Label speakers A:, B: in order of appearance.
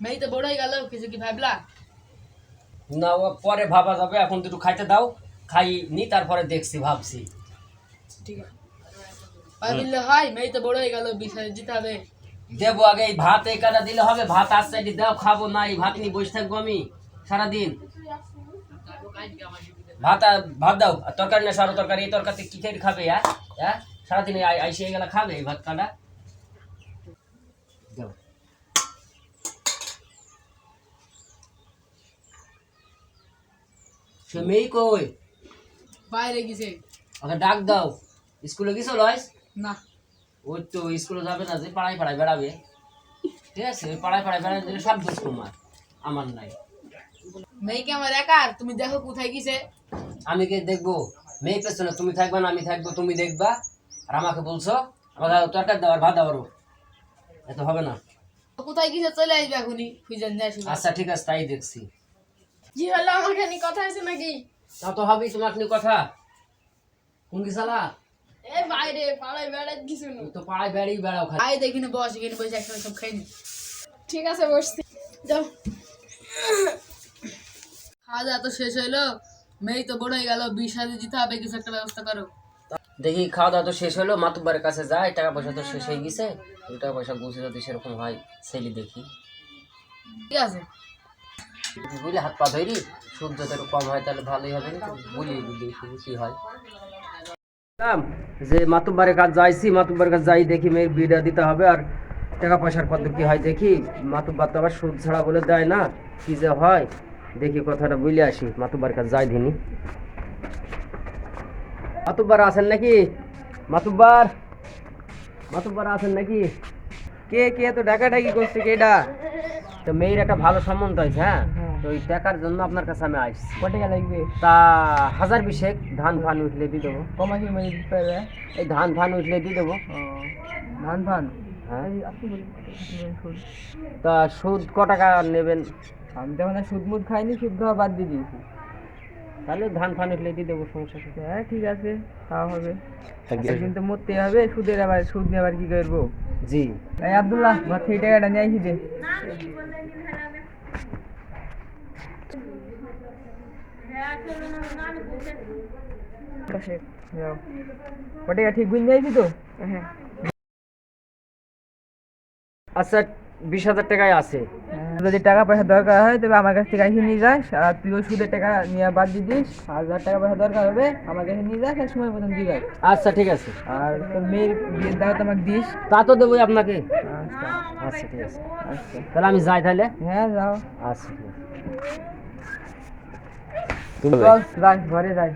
A: মেয়ে তো বড় হয়ে গেল, কিছু কি ভাবলা?
B: না, ও পরে ভাবা যাবে, এখন তো একটু খাইতে দাও, খাই নি তারপরে দেখছি ভাবছি।
A: ঠিক আছে, ভাবিলে হয়? মেয়ে তো বড় হয়ে গেল, 20,000 দিতে হবে।
B: দেবো আগে এই ভাত এই কাটা দিলে হবে? ভাত আসছে দাও, খাবো না এই ভাত নিয়ে বসে থাকবো আমি সারাদিন? ভাত দাও, আর তরকারি না সারো তরকারি, এই তরকারি কি খেয়ে খাবে? হ্যাঁ, সারাদিন আইসে গেলে খাবে এই ভাত কাটা? দাও। সে মেয়ে কই?
A: বাইরে গেছে।
B: ওকে ডাক দাও। স্কুলে গেছো লয়স?
A: না।
B: ওই তো স্কুলে যাবে না, যে পাড়ায় পাড়ায় বেড়াবে। ঠিক আছে, ওই পাড়ায় পাড়ায় বেড়াতে দিলে সব দোষ তোমার, আমার নাই।
A: মেয়ে কি আমার একার? তুমি দেখো কোথায় গেছে।
B: আমি কে দেখবো? মেয়ে পেছনে তুমি থাকবা না আমি থাকবো, তুমি দেখবা। আর আমাকে বলছো আমাকে তরকারি দাও আর ভাত দাও, এত হবে না।
A: কোথায় গেছে চলে আসবে এখনই, খুঁজে নিয়ে আসবে।
B: আচ্ছা ঠিক আছে, তাই দেখছি।
A: জি হলো, আমার খানি কথা আছে নাকি?
B: তা তো হবেই, তোমার নিয়ে কথা। কোন কি শালা?
A: এ বাইরে পাড়ায় বেড়াতে কিছু না।
B: তুমি তো পাড়ায় বেড়েই বেড়াও খালি।
A: আয় দেখিনি, বস এখানে বসে একসাথে সব খাই নি। ঠিক আছে, বসছি। যাও। খাওয়া দাওয়া তো শেষ হইলো, মেয়ে তো বড় হয়ে গেল, 20,000 দিতে হবে, কিছু একটা ব্যবস্থা করো।
B: দেখি খাওয়া দাওয়া তো শেষ হলো, মাতুব্বারের কাছে যাই, টাকা পয়সা তো শেষ হয়ে গেছে। ওই টাকা পয়সা গুছে যদি সেরকম হয় ছেলে দেখি।
A: ঠিক আছে।
B: বুঝলি, হাত পা ধরি, সুদ যদি একটু কম হয় তাহলে ভালোই হবে, বুঝলি বুঝলি কি হয়। যে মাতুব্বারের কাজ যাইছি, মাতুব্বারের কাজ যাই দেখি মেয়ের বিয়েটা দিতে হবে, আর টাকা পয়সার কত কি হয় দেখি। মাতুব্বার তো আবার সুদ ছাড়া বলে দেয় না, কি যে হয় দেখি, কথাটা বুঝলে আসি। মাতুব্বার কাজ যাই দিনি। মাতুব্বার আছেন নাকি? মাতুব্বার, মাতুব্বার আছেন নাকি?
C: কে কে তো ডাকাডাকি করছে? কেডা?
B: তো মেয়ের একটা ভালো সম্বন্ধ হয়েছে। হ্যাঁ, তো ওই টাকার জন্য আপনার কাছে আমি আসছি।
C: কত টাকা লাগবে?
B: তা 1020 ধান ফান উঠলে দিয়ে দেবো।
C: কমাসের মধ্যে দিতে পারবে?
B: এই ধান ফান উঠলে দিয়ে দেবো।
C: ধান ফান?
B: হ্যাঁ,
C: আপনি সুদ?
B: তা সুদ ক টাকা নেবেন?
C: আমি তো এখন সুদ মুদ খাইনি, সুদ খাওয়া বাদ দিয়ে দিয়েছি।
B: তাহলে ধান ফান উঠলে দিয়ে দেবো, সমস্যা কি?
C: হ্যাঁ ঠিক আছে, তাও হবে। একদিন তো মরতে হবে, সুদের আবার সুদ নিয়ে আবার কি করবো?
B: জি।
C: এই আব্দুল্লাহ, আমার সেই টাকাটা নিয়ে আসি দে। যাও। কত টাকা ঠিক বুঝে নিয়ে আসি তো? হ্যাঁ।
B: আচ্ছা, 20,000 টাকায় আছে।
C: যদি টাকা পয়সা দরকার হয় তবে আমার কাছ থেকে এসে নিয়ে যাস, আর তুই ওই সুদের টাকা নিয়ে বাদ দিয়ে দিস। আর যার টাকা পয়সা দরকার হবে আমার কাছে নিয়ে যাস, আর সময় মতন দিয়ে যাস।
B: আচ্ছা ঠিক আছে।
C: আর তোর মেয়ের বিয়ের দাওয়াত আমাকে দিস।
B: তা তো দেবোই আপনাকে।
C: আচ্ছা
B: আচ্ছা ঠিক আছে,
C: আচ্ছা।
B: তাহলে আমি যাই তাহলে।
C: হ্যাঁ যাও।
B: আচ্ছা ঠিক আছে।
C: চল যাই, ঘরে যাই।